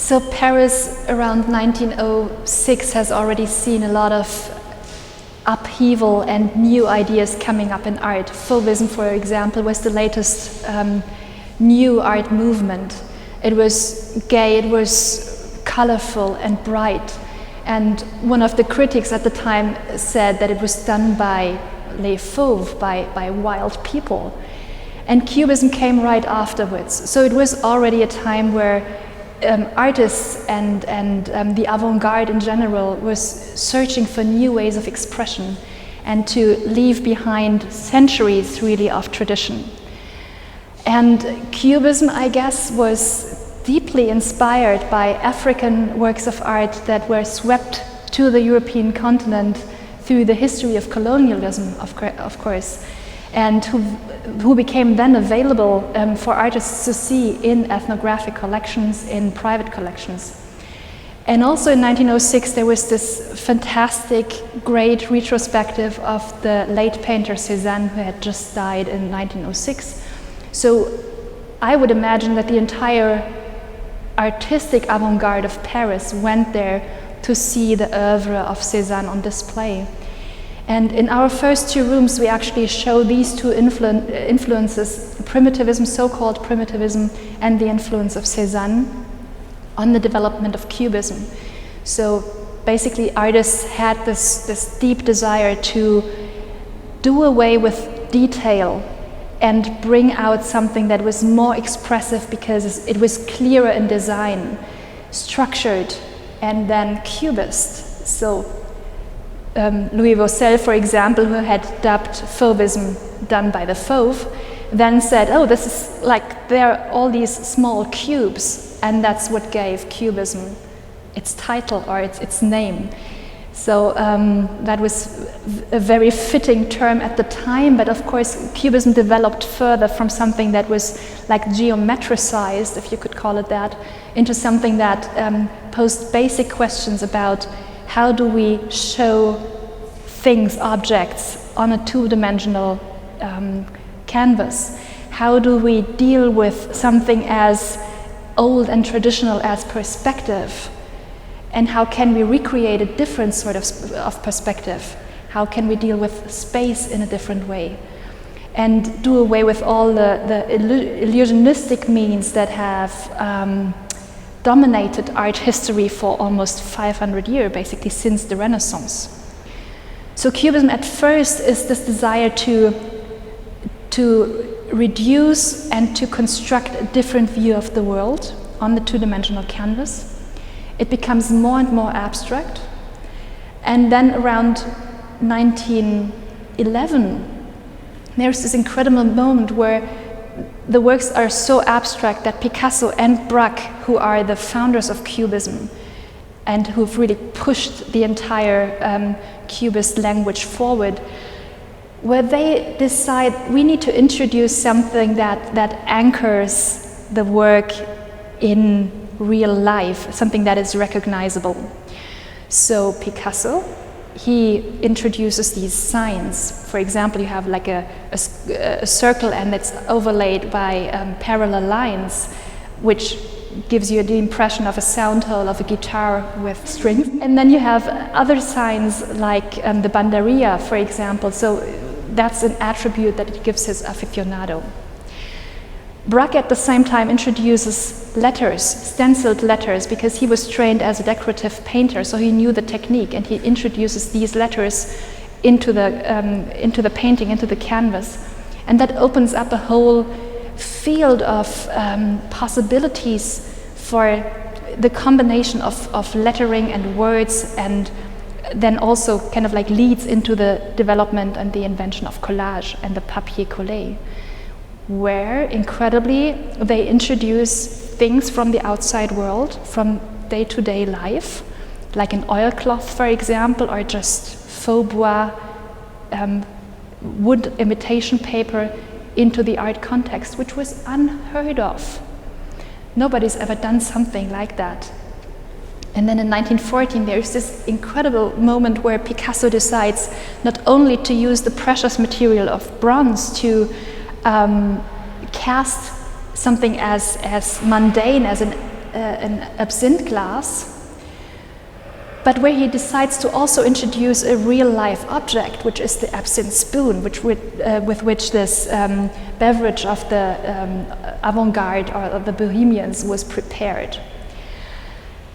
So Paris around 1906 has already seen a lot of upheaval and new ideas coming up in art. Fauvism, for example, was the latest new art movement. It was gay, it was colorful and bright. And one of the critics at the time said that it was done by les fauves, by wild people. And Cubism came right afterwards. So it was already a time where artists and the avant-garde in general was searching for new ways of expression and to leave behind centuries really of tradition. And Cubism, I guess, was deeply inspired by African works of art that were swept to the European continent through the history of colonialism, of course, and who became then available for artists to see in ethnographic collections, in private collections. And also in 1906 there was this fantastic, great retrospective of the late painter Cézanne, who had just died in 1906. So I would imagine that the entire artistic avant-garde of Paris went there to see the oeuvre of Cézanne on display. And in our first two rooms, we actually show these two influences, primitivism, so-called primitivism, and the influence of Cézanne on the development of Cubism. So basically, artists had this deep desire to do away with detail and bring out something that was more expressive because it was clearer in design, structured, and then cubist. So Louis Vaucel, for example, who had dubbed Fauvism done by the Fauve, then said, oh, this is like, there are all these small cubes, and that's what gave Cubism its title or its name. So that was a very fitting term at the time, but of course Cubism developed further from something that was like geometricized, if you could call it that, into something that posed basic questions about how do we show things, objects, on a two-dimensional canvas? How do we deal with something as old and traditional as perspective? And how can we recreate a different sort of perspective? How can we deal with space in a different way? And do away with all the illusionistic means that have dominated art history for almost 500 years, basically since the Renaissance. So Cubism at first is this desire to reduce and to construct a different view of the world on the two-dimensional canvas. It becomes more and more abstract. And then around 1911, there's this incredible moment where the works are so abstract that Picasso and Braque, who are the founders of Cubism and who've really pushed the entire Cubist language forward, where they decide we need to introduce something that anchors the work in real life, something that is recognizable. So Picasso, he introduces these signs. For example, you have like a circle and it's overlaid by parallel lines, which gives you the impression of a sound hole of a guitar with strings. And then you have other signs like the banderia, for example. So that's an attribute that it gives his aficionado. Braque at the same time introduces letters, stenciled letters, because he was trained as a decorative painter, so he knew the technique, and he introduces these letters into the painting, into the canvas. And that opens up a whole field of possibilities for the combination of lettering and words, and then also kind of like leads into the development and the invention of collage and the papier collé, where incredibly they introduce things from the outside world, from day-to-day life, like an oilcloth, for example, or just faux bois wood imitation paper into the art context, which was unheard of. Nobody's ever done something like that. And then in 1914, there's this incredible moment where Picasso decides not only to use the precious material of bronze to cast something as mundane as an an absinthe glass, but where he decides to also introduce a real-life object, which is the absinthe spoon, with which this beverage of the avant-garde or the Bohemians was prepared.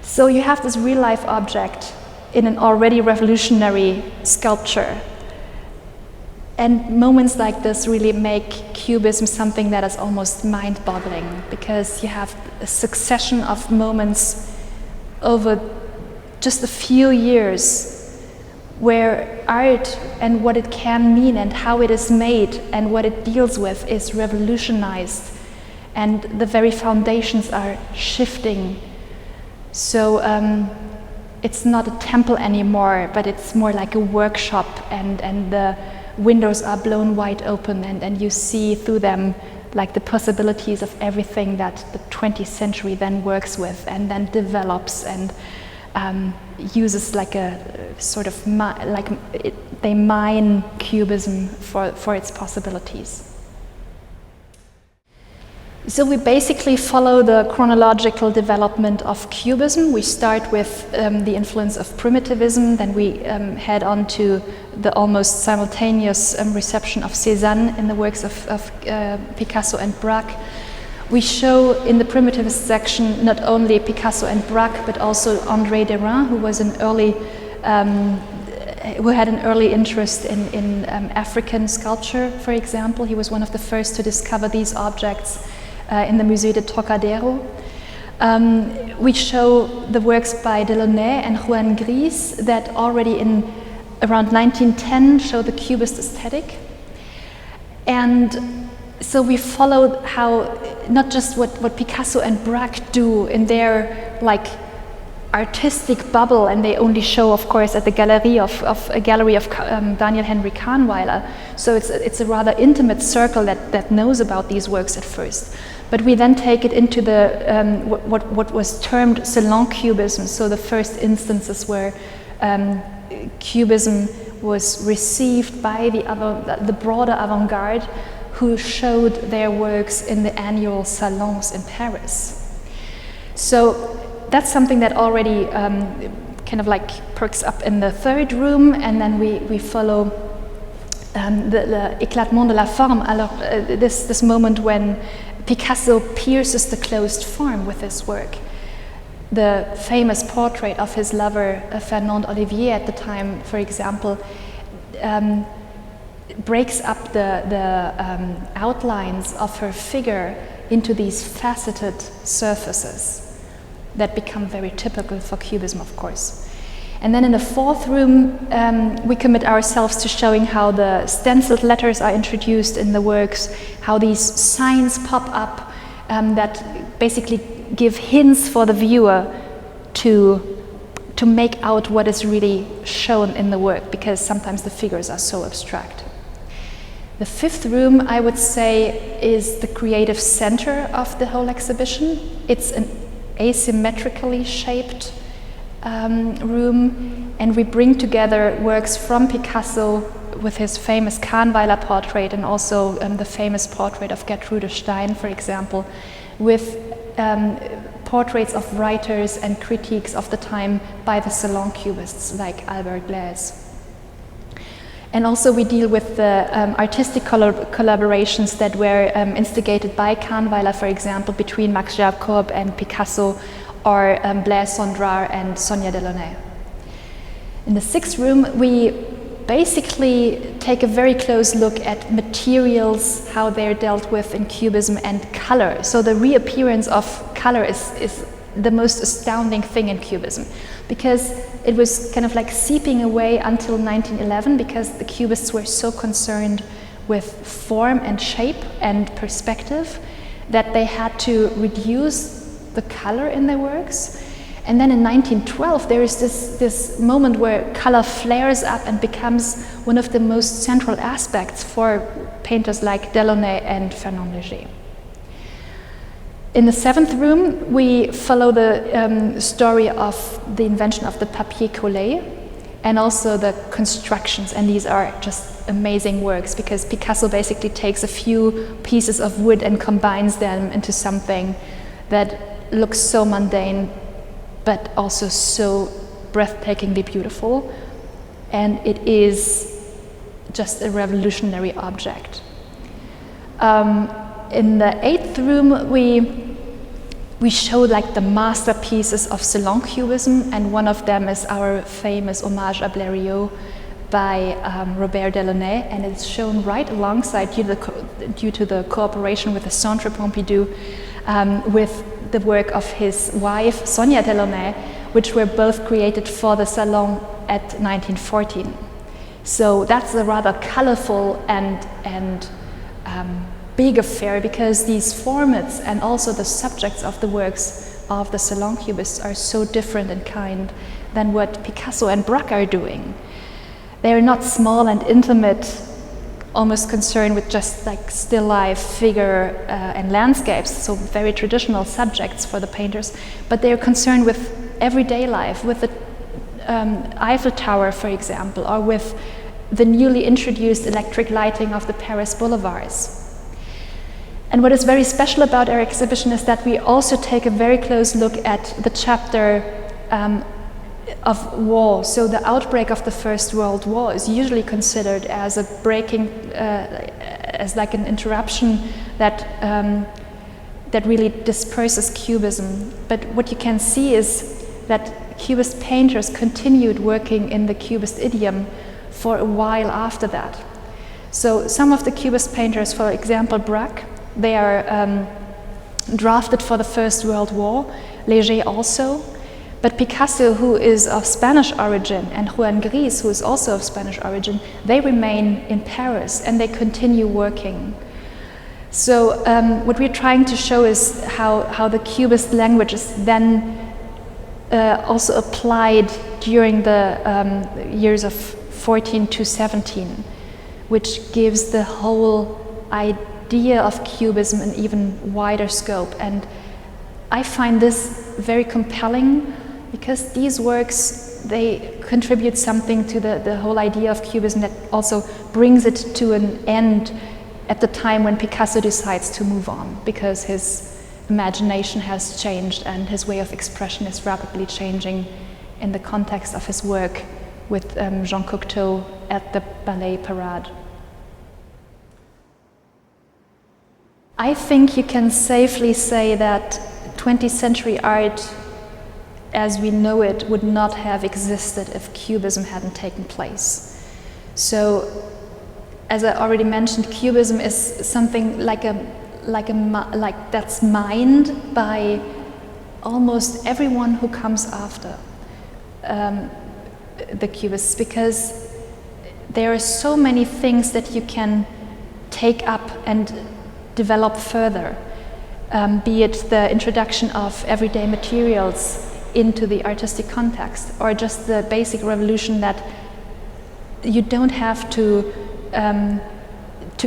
So you have this real-life object in an already revolutionary sculpture. And moments like this really make Cubism something that is almost mind-boggling, because you have a succession of moments over just a few years where art and what it can mean and how it is made and what it deals with is revolutionized, and the very foundations are shifting. So it's not a temple anymore, but it's more like a workshop, and the windows are blown wide open, and you see through them like the possibilities of everything that the 20th century then works with and then develops and uses like a sort of they mine Cubism for its possibilities. So we basically follow the chronological development of Cubism. We start with the influence of primitivism, then we head on to the almost simultaneous reception of Cézanne in the works of Picasso and Braque. We show in the primitivist section not only Picasso and Braque, but also André Derain, who was who had an early interest in African sculpture, for example. He was one of the first to discover these objects in the Musée de Trocadero. We show the works by Launay and Juan Gris that already in around 1910 show the Cubist aesthetic. And so we followed how not just what Picasso and Braque do in their like artistic bubble, and they only show, of course, at the gallery of Daniel Henry Kahnweiler. So it's a rather intimate circle that knows about these works at first. But we then take it into the what was termed salon cubism, so the first instances where Cubism was received by the broader avant-garde, who showed their works in the annual salons in Paris. So that's something that already kind of like perks up in the third room, and then we follow the éclatement de la forme. Alors, this moment when Picasso pierces the closed form with his work. The famous portrait of his lover, Fernande Olivier, at the time, for example, breaks up the outlines of her figure into these faceted surfaces that become very typical for Cubism, of course. And then in the fourth room, we commit ourselves to showing how the stenciled letters are introduced in the works, how these signs pop up that basically give hints for the viewer to make out what is really shown in the work, because sometimes the figures are so abstract. The fifth room, I would say, is the creative center of the whole exhibition. It's an asymmetrically shaped room, and we bring together works from Picasso with his famous Kahnweiler portrait, and also the famous portrait of Gertrude Stein, for example, with portraits of writers and critiques of the time by the salon cubists like Albert Glaise. And also we deal with the artistic collaborations that were instigated by Kahnweiler, for example, between Max Jacob and Picasso, or Blaise Cendrars and Sonia della Mae. In the sixth room, we basically take a very close look at materials, how they're dealt with in Cubism, and color. So the reappearance of color is the most astounding thing in Cubism, because it was kind of like seeping away until 1911, because the Cubists were so concerned with form and shape and perspective that they had to reduce the color in their works. And then in 1912 there is this moment where color flares up and becomes one of the most central aspects for painters like Delaunay and Fernand Léger. In the seventh room we follow the story of the invention of the papier collé and also the constructions, and these are just amazing works because Picasso basically takes a few pieces of wood and combines them into something that looks so mundane, but also so breathtakingly beautiful. And it is just a revolutionary object. In the 8th room, we showed like the masterpieces of Salon Cubism, and one of them is our famous Hommage à Blériot by Robert Delaunay, and it's shown right alongside, due to the cooperation with the Centre Pompidou, with the work of his wife, Sonia della Mae, which were both created for the Salon at 1914. So that's a rather colorful and big affair, because these formats and also the subjects of the works of the Salon Cubists are so different in kind than what Picasso and Braque are doing. They are not small and intimate, almost concerned with just like still life, figure, and landscapes, so very traditional subjects for the painters, but they are concerned with everyday life, with the Eiffel Tower, for example, or with the newly introduced electric lighting of the Paris boulevards. And what is very special about our exhibition is that we also take a very close look at the chapter of war. So the outbreak of the First World War is usually considered as a breaking, as like an interruption that that really disperses Cubism. But what you can see is that Cubist painters continued working in the Cubist idiom for a while after that. So some of the Cubist painters, for example Braque, they are drafted for the First World War, Léger also, but Picasso, who is of Spanish origin, and Juan Gris, who is also of Spanish origin, they remain in Paris and they continue working. So what we're trying to show is how the Cubist language is then also applied during the years of 14 to 17, which gives the whole idea of Cubism an even wider scope. And I find this very compelling because these works, they contribute something to the whole idea of Cubism that also brings it to an end at the time when Picasso decides to move on, because his imagination has changed and his way of expression is rapidly changing in the context of his work with Jean Cocteau at the Ballet Parade. I think you can safely say that 20th century art as we know it would not have existed if Cubism hadn't taken place. So, as I already mentioned, Cubism is something like that's mined by almost everyone who comes after the Cubists, because there are so many things that you can take up and develop further, be it the introduction of everyday materials into the artistic context, or just the basic revolution that you don't have to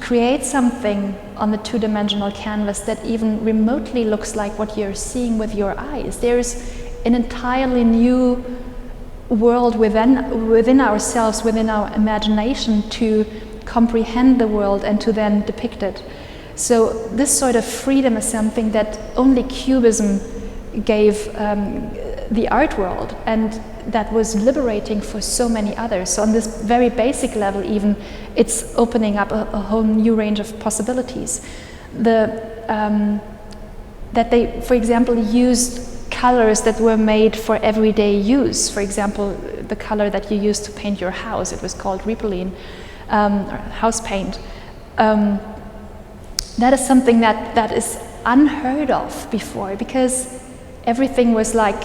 create something on the two-dimensional canvas that even remotely looks like what you're seeing with your eyes. There's an entirely new world within ourselves, within our imagination, to comprehend the world and to then depict it. So this sort of freedom is something that only Cubism gave the art world, and that was liberating for so many others. So on this very basic level even, it's opening up a whole new range of possibilities. That they, for example, used colors that were made for everyday use. For example, the color that you used to paint your house, it was called ripoline, or house paint. That is something that is unheard of before, because everything was like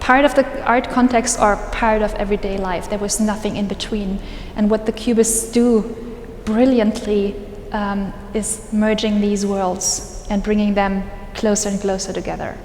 part of the art context or part of everyday life. There was nothing in between. And what the Cubists do brilliantly is merging these worlds and bringing them closer and closer together.